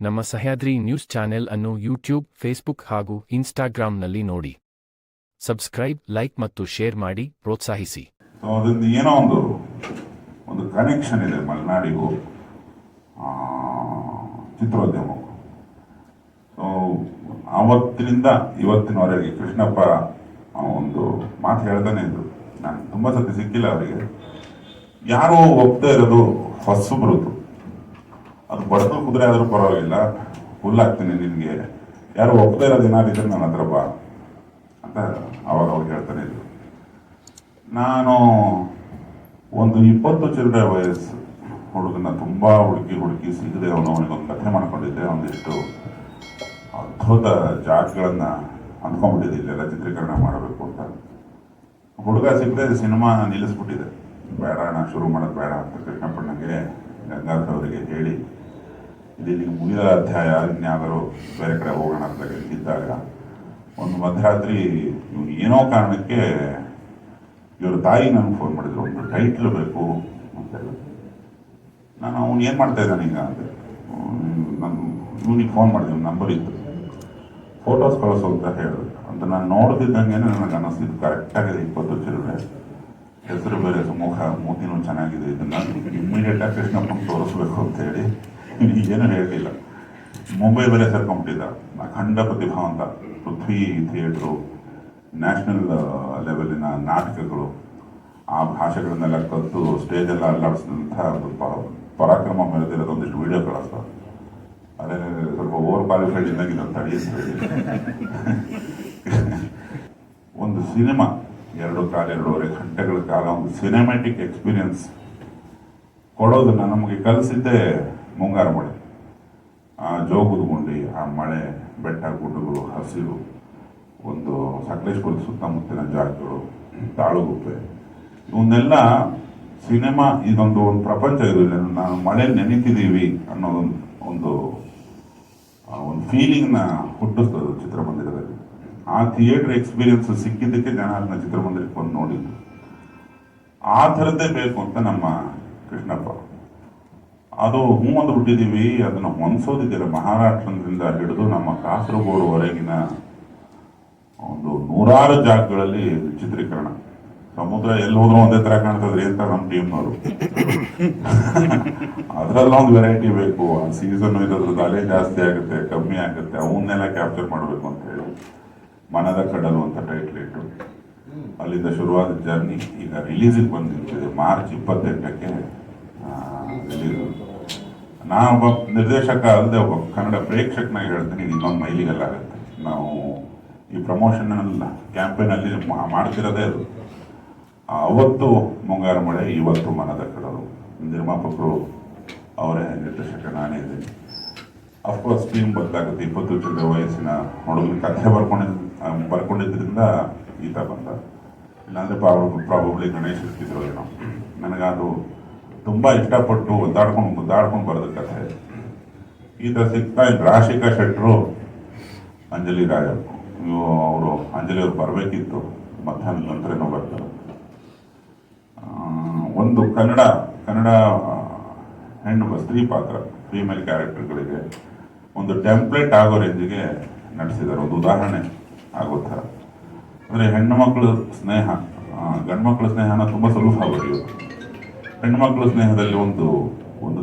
ನಮ್ಮ Sahyadri news channel ಅನ್ನು YouTube, Facebook ಹಾಗೂ ಇನ್ಸ್ಟಾಗ್ರಾಂನಲ್ಲಿ ನೋಡಿ. ಸಬ್ಸ್ಕ್ರೈಬ್, ಲೈಕ್ ಮತ್ತು ಶೇರ್ ಮಾಡಿ ಪ್ರೋತ್ಸಾಹಿಸಿ. ಅದರಿಂದ ಏನೋ ಒಂದು ಕನೆಕ್ಷನ್ ಇದೆ ಮಲೆನಾಡಿಗೂ ಚಿತ್ರೋದ್ಯಮಕ್ಕೂ. ಸೊ ಆವತ್ತಿನಿಂದ ಇವತ್ತಿನವರೆಗೆ ಕೃಷ್ಣಪ್ಪ ಒಂದು ಮಾತು ಹೇಳ್ತಾನೆ ಇದ್ರು. ನಾನು ತುಂಬ ಸತಿ ಸಿಕ್ಕಿಲ್ಲ ಅವರಿಗೆ. ಯಾರೋ ಒಪ್ತಾ ಇರೋದು ಹೊಸಬ್ರದ್ದು, ಅದು ಬಡದು ಕುದುರೆ ಆದರೂ ಪರವಾಗಿಲ್ಲ, ಹುಲ್ಲಾಗ್ತೀನಿ ನಿನಗೆ, ಯಾರು ಒಪ್ತಾ ಇರೋದು ಏನಾದಿದ್ರೆ ನನ್ನ ಹತ್ರ ಬಾ ಅಂತ ಅವಾಗ ಅವ್ರು ಹೇಳ್ತಾನೆ ಇದ್ರು. ನಾನು ಒಂದು 20 ಚಿಲ್ಲರೆ ವಯಸ್ಸು ಹುಡುಗನ ತುಂಬ ಹುಡುಕಿ ಸಿಗದೆ ಅವನಿಗೊಂದು ಕಥೆ ಮಾಡ್ಕೊಂಡಿದ್ದೆ. ಒಂದಿಷ್ಟು ಅದ್ಭುತ ಜಾಗಗಳನ್ನು ಅಂದ್ಕೊಂಡ್ಬಿಟ್ಟಿದ್ದೆ ಇಲ್ಲೆಲ್ಲ ಚಿತ್ರೀಕರಣ ಮಾಡಬೇಕು ಅಂತ. ಹುಡುಗ ಸಿಗದೆ ಸಿನಿಮಾ ನಿಲ್ಲಿಸ್ಬಿಟ್ಟಿದೆ. ಬೇಡ, ನಾನು ಶುರು ಮಾಡೋದು ಬೇಡ ಅಂತ ಕೃಷ್ಣಪ್ಪಣ್ಣಗೆ, ಗಂಗಾಧರ್ ಅವರಿಗೆ ಹೇಳಿ ಇದು ಇಲ್ಲಿಗೆ ಮುಗಿದ ಅಧ್ಯಾಯ, ಇನ್ಯಾವುದಾದ್ರು ಬೇರೆ ಕಡೆ ಹೋಗೋಣ ಅಂತ ಇದ್ದಾಗ ಒಂದು ಮಧ್ಯರಾತ್ರಿ ಏನೋ ಕಾರಣಕ್ಕೆ ಇವ್ರ ತಾಯಿ ನನಗೆ ಫೋನ್ ಮಾಡಿದ್ರು, ಒಂದು ಟೈಟ್ಲ್ ಬೇಕು ಅಂತ ಹೇಳಿ. ನಾನು ಅವ್ನು ಏನು ಮಾಡ್ತಾ ಇದ್ದಾನೆ ಈಗ ಅಂತ ನಾನು ಇವನಿಗೆ ಫೋನ್ ಮಾಡಿದೆ, ನಂಬರ್ ಇತ್ತು, ಫೋಟೋಸ್ ಕಳಿಸು ಅಂತ ಹೇಳಿದ್ರು. ಅಂತ ನಾನು ನೋಡ್ತಿದ್ದಂಗೆ ನನಗೆ ಅನ್ನಿಸ್ತಿದ್ದು ಕರೆಕ್ಟಾಗಿದೆ 20 ಚಿಲ್ಲರೆ, ಹೆಸರು ಬೇರೆ, ಮುಖ ಮೂತಿನೂ ಚೆನ್ನಾಗಿದೆ, ಇದನ್ನು ಇಮ್ಮಿಡಿಯೇಟಾಗಿ ಕೃಷ್ಣಪ್ಪನಿಗೆ ತೋರಿಸ್ಬೇಕು ಅಂತ ಹೇಳಿ ಏನು ಹೇಳಲಿಲ್ಲ. ಮುಂಬೈ ಬೇರೆ ಸೇರ್ಕೊಂಡ್ಬಿಟ್ಟಿದ್ದ, ಅಖಂಡ ಪ್ರತಿಭಾವಂತ, ಪೃಥ್ವಿ ಥಿಯೇಟ್ರು, ನ್ಯಾಷನಲ್ ಲೆವೆಲಿನ ನಾಟಕಗಳು, ಆ ಭಾಷೆಗಳನ್ನೆಲ್ಲ ಕಲಿತು ಸ್ಟೇಜೆಲ್ಲ ಅಲ್ಲಾಡಿಸಿದಂಥ ಪರಾಕ್ರಮ ಮೆರೆದಿರೋದು ಒಂದಿಷ್ಟು ವಿಡಿಯೋ ಕಳಿಸ್ತಾರೆ. ಅದೇ ಸ್ವಲ್ಪ ಓವರ್ ಕ್ವಾಲಿಫೈಡ್ ಇದ್ದಂಗೆ ಇದನ್ನು ತಡೆಯುತ್ತೆ. ಒಂದು ಸಿನಿಮಾ 2.5-2.5 ಗಂಟೆಗಳ ಕಾಲ ಒಂದು ಸಿನಿಮ್ಯಾಟಿಕ್ ಎಕ್ಸ್ಪೀರಿಯನ್ಸ್ ಕೊಡೋದನ್ನು ನಮಗೆ ಕಲಿಸಿದ್ದೇ ಮುಂಗಾರು ಮಳೆ. ಆ ಜೋಗದ ಗುಂಡಿ, ಆ ಮಳೆ, ಬೆಟ್ಟ ಗುಡ್ಡಗಳು, ಹಸಿರು, ಒಂದು ಸಕಲೇಶ್ಪುರದ ಸುತ್ತಮುತ್ತಲಿನ ಜಾಗಗಳು, ತಾಳುಗುಪ್ಪೆ, ಇವನ್ನೆಲ್ಲ ಸಿನಿಮಾ ಇದೊಂದು ಪ್ರಪಂಚ. ಇದು ನಾನು ಮಳೆ ನೆನೀತಿದ್ದೀವಿ ಅನ್ನೋದೊಂದು ಒಂದು ಫೀಲಿಂಗ್ನ ಹುಟ್ಟಿಸ್ತದೆ ಚಿತ್ರಮಂದಿರದಲ್ಲಿ. ಆ ಥಿಯೇಟರ್ ಎಕ್ಸ್ಪೀರಿಯನ್ಸ್ ಸಿಕ್ಕಿದ್ದಕ್ಕೆ ಜನ ಅದನ್ನ ಚಿತ್ರಮಂದಿರಕ್ಕೆ ಬಂದು ನೋಡಿದ್ದು. ಆ ಥರದ್ದೇ ಬೇಕು ಅಂತ ನಮ್ಮ ಕೃಷ್ಣಪ್ಪ. ಅದು ಒಂದು ಬಿಟ್ಟಿದ್ದೀವಿ, ಅದನ್ನು ಹೊಂದಿಸೋದಿದ್ದೀರ ಮಹಾರಾಷ್ಟ್ರದಿಂದ ಹಿಡಿದು ನಮ್ಮ ಕಾಸರಗೋಡುವರೆಗಿನ ಒಂದು 100 ಜಾಗಗಳಲ್ಲಿ ಚಿತ್ರೀಕರಣ. ಸಮುದ್ರ ಎಲ್ಲಿ ಹೋದ್ರೂ ಒಂದೇ ಥರ ಕಾಣ್ತದ್ರಿ ಅಂತ ನಮ್ಮ ಟೀಮ್ನವರು. ಅದರಲ್ಲ ಒಂದು ವೆರೈಟಿ ಬೇಕು, ಆ ಸೀಸನ್ ಇರೋದ್ರದ್ದು ಅಲೆ ಜಾಸ್ತಿ ಆಗುತ್ತೆ, ಕಮ್ಮಿ ಆಗುತ್ತೆ, ಅವನ್ನೆಲ್ಲ ಕ್ಯಾಪ್ಚರ್ ಮಾಡಬೇಕು ಅಂತ ಹೇಳಿ ಮನದ ಕಡಲು ಅಂತ ಟೈಟ್ಲ್ ಇಟ್ಟು ಅಲ್ಲಿಂದ ಶುರುವಾದ ಜರ್ನಿ ಈಗ ರಿಲೀಸಿಗೆ ಬಂದು ನಿಂತಿದೆ. ಮಾರ್ಚ್ 28ಕ್ಕೆ ರಿಲೀಸ್. ನಾನೊಬ್ಬ ನಿರ್ದೇಶಕ ಅಲ್ಲದೆ ಒಬ್ಬ ಕನ್ನಡ ಪ್ರೇಕ್ಷಕನಾಗಿ ಹೇಳ್ತೀನಿ, ಇನ್ನೊಂದು ಮೈಲಿಗಲ್ಲಾಗುತ್ತೆ. ನಾವು ಈ ಪ್ರಮೋಷನಲ್ ಕ್ಯಾಂಪೇನಲ್ಲಿ ಮಾಡ್ತಿರೋದೇ ಅದು. ಅವತ್ತು ಮುಂಗಾರು ಮಳೆ, ಇವತ್ತು ಮನದ ಕಡಲು. ನಿರ್ಮಾಪಕರು ಅವರೇ, ನಿರ್ದೇಶಕ ನಾನೇ ಇದ್ದೀನಿ. Of course team ಬದಲಾಗುತ್ತೆ. 20 ಚಿಲ್ಲರೆ ವಯಸ್ಸಿನ ಹುಡುಗನ ಕಥೆ ಬರ್ಕೊಂಡಿದ್ದರಿಂದ ಈತ ಬಂದ. ಇಲ್ಲಾಂದರೆ ಪ್ರಾಬಬ್ಲಿ ಗಣೇಶ್ ಇರ್ತಿದ್ರು ಏನೋ. ನನಗದು ತುಂಬ ಇಷ್ಟಪಟ್ಟು ಮುದ್ದಾಡ್ಕೊಂಡು ಬರೆದ ಕಥೆ. ಈತ ಸಿಗ್ತಾ ರಾಶಿಕಾ ಶೆಟ್ಟರು, ಅಂಜಲಿ ರಾಯ, ಅವರು ಅಂಜಲಿ ಅವ್ರು ಬರಬೇಕಿತ್ತು, ಮಧ್ಯಾಹ್ನದ ನಂತರನೂ ಬರ್ತಾರೆ. ಒಂದು ಕನ್ನಡ ಹೆಣ್ಣು ಸ್ತ್ರೀ ಪಾತ್ರ, ಫೀಮೇಲ್ ಕ್ಯಾರೆಕ್ಟರ್ಗಳಿಗೆ ಒಂದು ಟೆಂಪ್ಲೇಟ್ ಆಗೋ ರೇಂಜಿಗೆ ನಡೆಸಿದ್ದಾರೆ. ಒಂದು ಉದಾಹರಣೆ ಆಗೋ ಥರ. ಅಂದರೆ ಹೆಣ್ಣು ಮಕ್ಕಳು ಸ್ನೇಹ, ಗಂಡು ಮಕ್ಕಳ ಸ್ನೇಹನ ತುಂಬ ಸುಲಭ ಆಗೋದು. ಹೆಣ್ಣು ಮಕ್ಕಳ ಸ್ನೇಹದಲ್ಲಿ ಒಂದು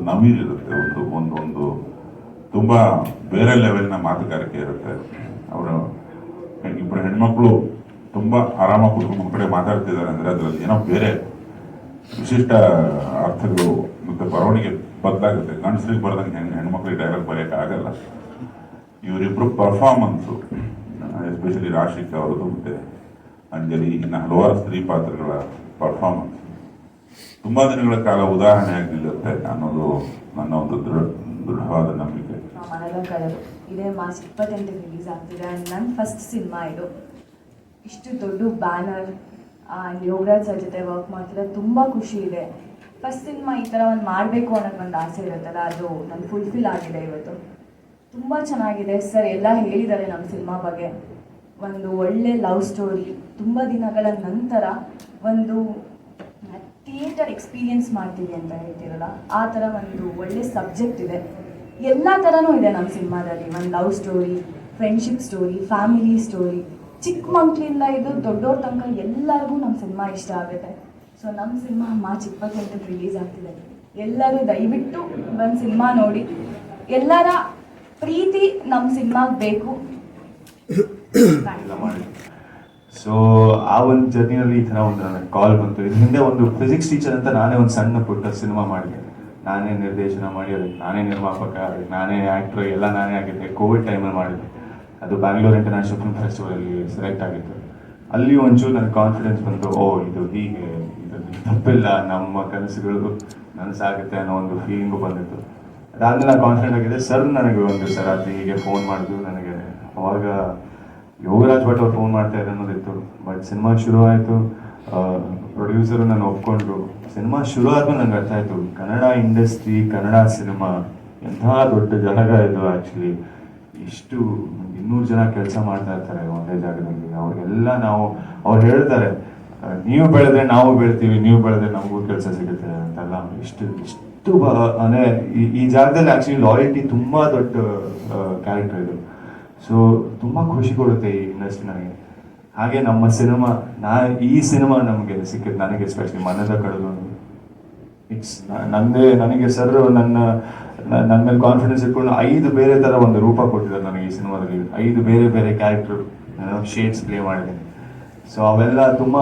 ನವಿಲಿರುತ್ತೆ, ಒಂದು ತುಂಬ ಬೇರೆ ಲೆವೆಲ್ನ ಮಾತುಗಾರಿಕೆ ಇರುತ್ತೆ. ಅವರು ಇಬ್ಬರು ಹೆಣ್ಮಕ್ಳು ತುಂಬ ಆರಾಮಾಗಿ ಕುತ್ಕೊಂಡು ಕಡೆ ಮಾತಾಡ್ತಿದ್ದಾರೆ ಅಂದರೆ ಅದರಲ್ಲಿ ಏನೋ ಬೇರೆ ವಿಶಿಷ್ಟ ಅರ್ಥಗಳು ಮತ್ತು ಬರವಣಿಗೆ ಬದಲಾಗುತ್ತೆ. ಗಂಡಸ್ರಿಗೆ ಬರ್ದಂಗೆ ಹೆಣ್ಮಕ್ಳಿಗೆ ಡೈಲಾಗ್ ಬರೆಯೋಕೆ ಆಗಲ್ಲ. ಇವರಿಬ್ಬರು ಪರ್ಫಾರ್ಮೆನ್ಸು, ಎಸ್ಪೆಷಲಿ ರಾಶಿಕಾ ಅವರದು ಮತ್ತು ಅಂಜಲಿ, ಇನ್ನು ಹಲವಾರು ಸ್ತ್ರೀ ಪಾತ್ರಗಳ ಪರ್ಫಾರ್ಮೆನ್ಸ್ ತುಂಬ ದಿನಗಳ ಕಾಲ ಉದಾಹರಣೆಯಾಗಿ ನಿಲ್ಲುತ್ತೆ ಅನ್ನೋದು ನನ್ನ ಒಂದು ದೃಢವಾದ ನಂಬಿಕೆ. ಮನದ ಕಡಲು ಇದೇ ಮಾರ್ಚ್ 28ಕ್ಕೆ ರಿಲೀಸ್ ಆಗ್ತಿದೆ. ನನ್ನ ಫಸ್ಟ್ ಸಿನಿಮಾ ಇದು. ಇಷ್ಟು ದೊಡ್ಡ ಬ್ಯಾನರ್ ಯೋಗರಾಜ್ ಸರ್ ಜೊತೆ ವರ್ಕ್ ಮಾಡ್ತಿರೋದು ತುಂಬ ಖುಷಿ ಇದೆ. ಫಸ್ಟ್ ಸಿನಿಮಾ ಈ ಥರ ಒಂದು ಮಾಡಬೇಕು ಅನ್ನೋದು ಒಂದು ಆಸೆ ಇರುತ್ತಲ್ಲ, ಅದು ನನ್ನ ಫುಲ್ಫಿಲ್ ಆಗಿದೆ ಇವತ್ತು. ತುಂಬ ಚೆನ್ನಾಗಿದೆ ಸರ್, ಎಲ್ಲ ಹೇಳಿದ್ದಾರೆ ನಮ್ಮ ಸಿನಿಮಾ ಬಗ್ಗೆ. ಒಂದು ಒಳ್ಳೆ ಲವ್ ಸ್ಟೋರಿ, ತುಂಬ ದಿನಗಳ ನಂತರ ಒಂದು ಥಿಯೇಟರ್ ಎಕ್ಸ್ಪೀರಿಯನ್ಸ್ ಮಾಡ್ತೀವಿ ಅಂತ ಹೇಳ್ತೀರಲ್ಲ, ಆ ಥರ ಒಂದು ಒಳ್ಳೆ ಸಬ್ಜೆಕ್ಟ್ ಇದೆ. ಎಲ್ಲ ಥರನೂ ಇದೆ ನಮ್ಮ ಸಿನಿಮಾದಲ್ಲಿ. ಒಂದು love story, friendship story, family story, ಚಿಕ್ಕ ಮಕ್ಕಳಿಂದ ಇದು ದೊಡ್ಡವ್ರ ತನಕ ಎಲ್ಲರಿಗೂ ನಮ್ಮ ಸಿನಿಮಾ ಇಷ್ಟ ಆಗುತ್ತೆ. ಸೊ ನಮ್ಮ ಸಿನಿಮಾ ಮಾರ್ಚ್ 28ಕ್ಕೆ ರಿಲೀಸ್ ಆಗ್ತಿದೆ. ಎಲ್ಲರೂ ದಯವಿಟ್ಟು ಬಂದು ಸಿನಿಮಾ ನೋಡಿ. ಎಲ್ಲರ ಪ್ರೀತಿ ನಮ್ಮ ಸಿನಿಮಾಗೆ ಬೇಕು. ಸೊ ಆ ಒಂದು ಜರ್ನಿಯಲ್ಲಿ ಈ ಥರ ಒಂದು ನನಗೆ ಕಾಲ್ ಬಂತು. ಇದ್ರ ಹಿಂದೆ ಒಂದು ಫಿಸಿಕ್ಸ್ ಟೀಚರ್ ಅಂತ ನಾನೇ ಒಂದು ಸಣ್ಣ ಪುಟ್ಟ ಸಿನಿಮಾ ಮಾಡಿದೆ. ನಾನೇ ನಿರ್ದೇಶನ ಮಾಡಿ ಅದಕ್ಕೆ ನಾನೇ ನಿರ್ಮಾಪಕ, ಅದಕ್ಕೆ ನಾನೇ ಆ್ಯಕ್ಟ್ರ್, ಎಲ್ಲ ನಾನೇ ಆಗಿದ್ದೆ. ಕೋವಿಡ್ ಟೈಮಲ್ಲಿ ಮಾಡಿದ್ದೆ. ಅದು ಬ್ಯಾಂಗ್ಳೂರ್ ಇಂಟರ್ನ್ಯಾಷನಲ್ ಫಿಲ್ಮ್ ಫೆಸ್ಟಿವಲಲ್ಲಿ ಸೆಲೆಕ್ಟ್ ಆಗಿತ್ತು. ಅಲ್ಲಿ ಒಂಚೂರು ನನಗೆ ಕಾನ್ಫಿಡೆನ್ಸ್ ಬಂತು, ಇದು ಹೀಗೆ, ಇದರಲ್ಲಿ ತಪ್ಪಿಲ್ಲ, ನಮ್ಮ ಕನಸುಗಳು ನನಸಾಗುತ್ತೆ ಅನ್ನೋ ಒಂದು ಫೀಲಿಂಗು ಬಂದಿತ್ತು. ಅದಾದ್ಮೇಲೆ ಕಾನ್ಫಿಡೆಂಟ್ ಆಗಿದೆ. ಸರ್ ನನಗೆ ಒಂದು ಸರ್ ರಾತ್ರಿ ಹೀಗೆ ಫೋನ್ ಮಾಡಿದ್ರು ನನಗೆ. ಅವಾಗ ಯೋಗರಾಜ್ ಭಟ್ ಅವ್ರು ಫೋನ್ ಮಾಡ್ತಾ ಇದ್ದಾರೆ ಅನ್ನೋದಿತ್ತು. ಬಟ್ ಸಿನಿಮಾ ಶುರು ಆಯಿತು, ಪ್ರೊಡ್ಯೂಸರು ನಾನು ಒಪ್ಕೊಂಡ್ರು. ಸಿನಿಮಾ ಶುರು ಆದ್ಮೇಲೆ ನನಗೆ ಅರ್ಥ ಆಯಿತು, ಕನ್ನಡ ಇಂಡಸ್ಟ್ರಿ, ಕನ್ನಡ ಸಿನಿಮಾ ಎಂಥ ದೊಡ್ಡ ಜಾಗ ಇದು. ಆ್ಯಕ್ಚುಲಿ ಇಷ್ಟು 200 ಜನ ಕೆಲಸ ಮಾಡ್ತಾ ಇರ್ತಾರೆ ಒಂದೇ ಜಾಗದಲ್ಲಿ. ಅವ್ರಿಗೆಲ್ಲ ಅವ್ರು ಹೇಳ್ತಾರೆ, ನೀವು ಬೆಳೆದ್ರೆ ನಾವು ಬೆಳಿತೀವಿ, ನೀವು ಬೆಳೆದ್ರೆ ನಮಗೂ ಕೆಲಸ ಸಿಗುತ್ತೆ ಅಂತೆಲ್ಲ. ಇಷ್ಟು ಅಂದರೆ ಈ ಜಾಗದಲ್ಲಿ ಆ್ಯಕ್ಚುಲಿ ಲಾಯಲ್ಟಿ ತುಂಬ ದೊಡ್ಡ ಕ್ಯಾರೆಕ್ಟರ್ ಇದು. ಸೊ ತುಂಬ ಖುಷಿ ಕೊಡುತ್ತೆ ಈ ಇಂಡಸ್ಟ್ರಿ ನನಗೆ. ಹಾಗೆ ನಮ್ಮ ಸಿನಿಮಾ, ಈ ಸಿನಿಮಾ ನಮಗೆ ಸಿಕ್ಕಿದ್ದು, ನನಗೆ ಎಸ್ಪೆಷಲಿ ಮನದ ಕಡಲು. ನನಗೆ ಸರ್ ನನ್ನ ಮೇಲೆ ಕಾನ್ಫಿಡೆನ್ಸ್ ಇಟ್ಕೊಂಡು 5 ಬೇರೆ ಥರ ಒಂದು ರೂಪ ಕೊಟ್ಟಿದ್ದಾರೆ ನನಗೆ ಈ ಸಿನಿಮಾದಲ್ಲಿ. 5 ಬೇರೆ ಬೇರೆ ಕ್ಯಾರೆಕ್ಟರ್ ಶೇಡ್ಸ್ ಪ್ಲೇ ಮಾಡಿದ್ದೀನಿ. ಸೊ ಅವೆಲ್ಲ ತುಂಬ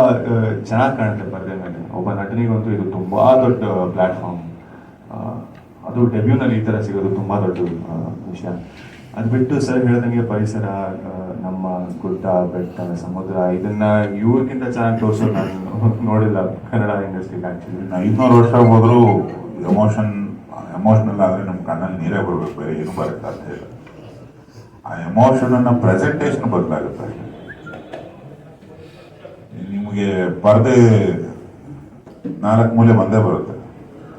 ಚೆನ್ನಾಗಿ ಕಾಣುತ್ತೆ ಪರದೆ ಮೇಲೆ. ಒಬ್ಬ ನಟನಿಗಂತೂ ಇದು ತುಂಬ ದೊಡ್ಡ ಪ್ಲ್ಯಾಟ್ಫಾರ್ಮ್. ಅದು ಡೆಬ್ಯೂನಲ್ಲಿ ಈ ಥರ ಸಿಗೋದು ತುಂಬ ದೊಡ್ಡ ವಿಷಯ. ಅದು ಬಿಟ್ಟು ಸರ್ ಹೇಳ್ದಂಗೆ ಪರಿಸರ, ನಮ್ಮ ಗುಡ್ಡ, ಬೆಟ್ಟ, ಸಮುದ್ರ, ಇದನ್ನ ಇವ್ರಿಗಿಂತ ಚೆನ್ನಾಗಿ ತೋರಿಸೋದು ನಾನು ನೋಡಿಲ್ಲ ಕನ್ನಡ ಇಂಡಸ್ಟ್ರಿಗೆ. ಆ್ಯಕ್ಚುಲಿ 500 ವರ್ಷ ಹೋದರೂ ಎಮೋಷನಲ್ ಆದರೆ ನಮ್ಮ ಕಣ್ಣಲ್ಲಿ ನೀರೇ ಬರಬೇಕು, ಬೇರೆ ಏನು ಬರೋಕ್ಕೆ ಸಾಧ್ಯ ಇಲ್ಲ. ಆ ಎಮೋಷನನ್ನು ಪ್ರೆಸೆಂಟೇಷನ್ ಬದಲಾಗುತ್ತೆ. ನಿಮಗೆ ಪರದೆ 4 ಮೂಲೆ ಬಂದೇ ಬರುತ್ತೆ.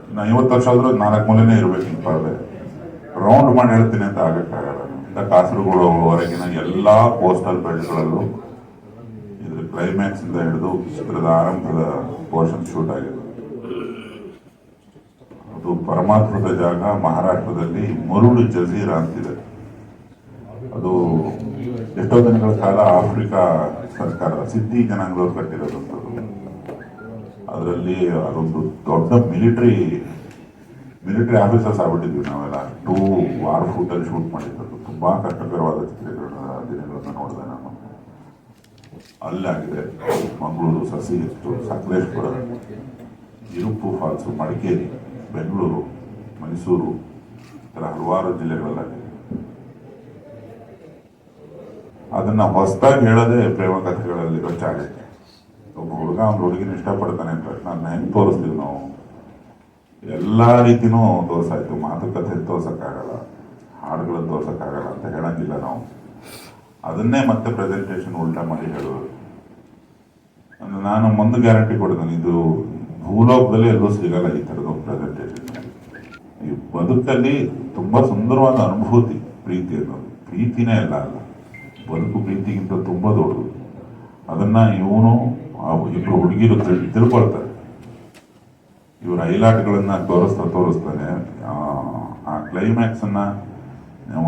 ಇನ್ನು 50 ವರ್ಷ ಆದರೂ 4 ಮೂಲೆನೇ ಇರಬೇಕು. ನಿಮ್ಮ ಪರದೆ ರೌಂಡ್ ಮಾಡಿ ಹೇಳ್ತೀನಿ ಅಂತ ಆಗಕ್ಕಾಗಲ್ಲ. ಇಂಥ ಕಾಸರಗೋಡು ಹೊರಗಿನ ಎಲ್ಲ ಪೋಸ್ಟಲ್ ಬೆಲ್ಟ್ಗಳಲ್ಲೂ ಇದ್ರ ಕ್ಲೈಮ್ಯಾಕ್ಸ್ ಇಂದ ಹಿಡಿದು ಚಿತ್ರದ ಆರಂಭದ ಪೋರ್ಷನ್ ಶೂಟ್ ಆಗಿದೆ. ಅದು ಪರಮಾತ್ಮದ ಜಾಗ ಮಹಾರಾಷ್ಟ್ರದಲ್ಲಿ ಮುರುಡು ಜಜೀರಾ ಅಂತಿದೆ. ಅದು ಎಷ್ಟೋ ದಿನಗಳ ಕಾಲ ಆಫ್ರಿಕಾ ಸರ್ಕಾರ ಸಿದ್ದಿ ಜನಾಂಗದವ್ರು ಕಟ್ಟಿರೋದಂಥದ್ದು. ಅದರಲ್ಲಿ ಅದೊಂದು ದೊಡ್ಡ ಮಿಲಿಟರಿ ಆಫೀಸರ್ಸ್ ಆಗ್ಬಿಟ್ಟಿದ್ವಿ ನಾವೆಲ್ಲ. 2 ವಾರ್ ಫೂಟಲ್ಲಿ ಶೂಟ್ ಮಾಡಿದ್ದು. ತುಂಬಾ ಕಷ್ಟಕರವಾದ ದಿನಗಳನ್ನು ನೋಡಿದೆ ನಾನು. ಅಲ್ಲಾಗಿದೆ ಮಂಗಳೂರು, ಸಸಿಹಿತ್ತು, ಸಕಲೇಶ್ಪುರ, ಇರುಪ್ಪು ಫಾಲ್ಸು, ಮಡಿಕೇರಿ, ಬೆಂಗಳೂರು, ಮೈಸೂರು, ಈ ಥರ ಹಲವಾರು ಜಿಲ್ಲೆಗಳಲ್ಲಾಗಿದೆ. ಅದನ್ನ ಹೊಸದಾಗಿ ಹೇಳೋದೇ ಪ್ರೇಮ ಕಥೆಗಳಲ್ಲಿರೋ ಚಾಳಿಕೆ. ಒಬ್ಬ ಹುಡುಗ ಒಂದು ಹುಡುಗಿನ ಇಷ್ಟಪಡ್ತಾನೆ ಅಂತ ನಾನು ಹೆಂಗೆ ತೋರಿಸ್ತೀವಿ ನಾವು? ಎಲ್ಲ ರೀತಿನೂ ತೋರ್ಸಾಯ್ತು. ಮಾತುಕತೆ ತೋರ್ಸಕ್ಕಾಗಲ್ಲ, ಹಾಡುಗಳನ್ನು ತೋರ್ಸಕ್ಕಾಗಲ್ಲ ಅಂತ ಹೇಳಂಗಿಲ್ಲ ನಾವು. ಅದನ್ನೇ ಮತ್ತೆ ಪ್ರೆಸೆಂಟೇಷನ್ ಉಲ್ಟಾ ಮಾಡಿ ಹೇಳೋದು. ನಾನು ಒಂದು ಗ್ಯಾರಂಟಿ ಕೊಡ್ತೇನೆ, ಇದು ಭೂಲೋಕದಲ್ಲಿ ಎಲ್ಲೂ ಸಿಗಲ್ಲ ಈ ಥರದ ಪ್ರೆಸೆಂಟೇಷನ್. ಈ ಬದುಕಲ್ಲಿ ತುಂಬಾ ಸುಂದರವಾದ ಅನುಭೂತಿ ಪ್ರೀತಿ ಅನ್ನೋದು. ಪ್ರೀತಿನೇ ಎಲ್ಲ ಅಲ್ಲ, ಬದುಕು ಪ್ರೀತಿಗಿಂತ ತುಂಬ ದೊಡ್ಡದು. ಅದನ್ನ ಇವನು ಇಬ್ಬರು ಹುಡುಗಿರು ತಿಳ್ಕೊಳ್ತಾರೆ. ಇವ್ರ ಹೈಲೈಟ್ಗಳನ್ನ ತೋರಿಸ್ತಾನೆ. ಆ ಕ್ಲೈಮ್ಯಾಕ್ಸ್ ಅನ್ನ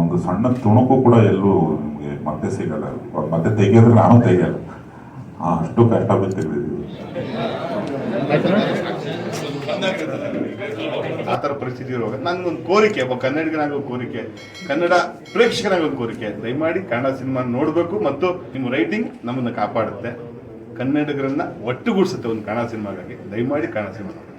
ಒಂದು ಸಣ್ಣ ತುಣುಕು ಕೂಡ ಎಲ್ಲೂ ನಿಮಗೆ ಮತ್ತೆ ಸಿಗಲ್ಲ. ಮತ್ತೆ ತೆಗೆಯೋದ್ರೆ ನಾನು ತೆಗೆಯಲ್ಲ, ಅಷ್ಟು ಕಷ್ಟ ಬಿದ್ದು ತೆಗೆದಿದ್ದೀವಿ. ಆ ಥರ ಪರಿಸ್ಥಿತಿ ಇರುವಾಗ ನನಗೊಂದು ಕೋರಿಕೆ, ಒಬ್ಬ ಕನ್ನಡಿಗನಾಗಿ ಒಂದು ಕೋರಿಕೆ, ಕನ್ನಡ ಪ್ರೇಕ್ಷಕನಾಗಿ ಒಂದು ಕೋರಿಕೆ, ದಯಮಾಡಿ ಕನ್ನಡ ಸಿನಿಮಾ ನೋಡಬೇಕು. ಮತ್ತು ನಿಮ್ಮ ರೈಟಿಂಗ್ ನಮ್ಮನ್ನು ಕಾಪಾಡುತ್ತೆ, ಕನ್ನಡಿಗರನ್ನ ಒಟ್ಟುಗೂಡಿಸುತ್ತೆ ಒಂದು ಕನ್ನಡ ಸಿನಿಮಾಗಾಗಿ. ದಯಮಾಡಿ ಕನ್ನಡ ಸಿನಿಮಾ ನೋಡಿ.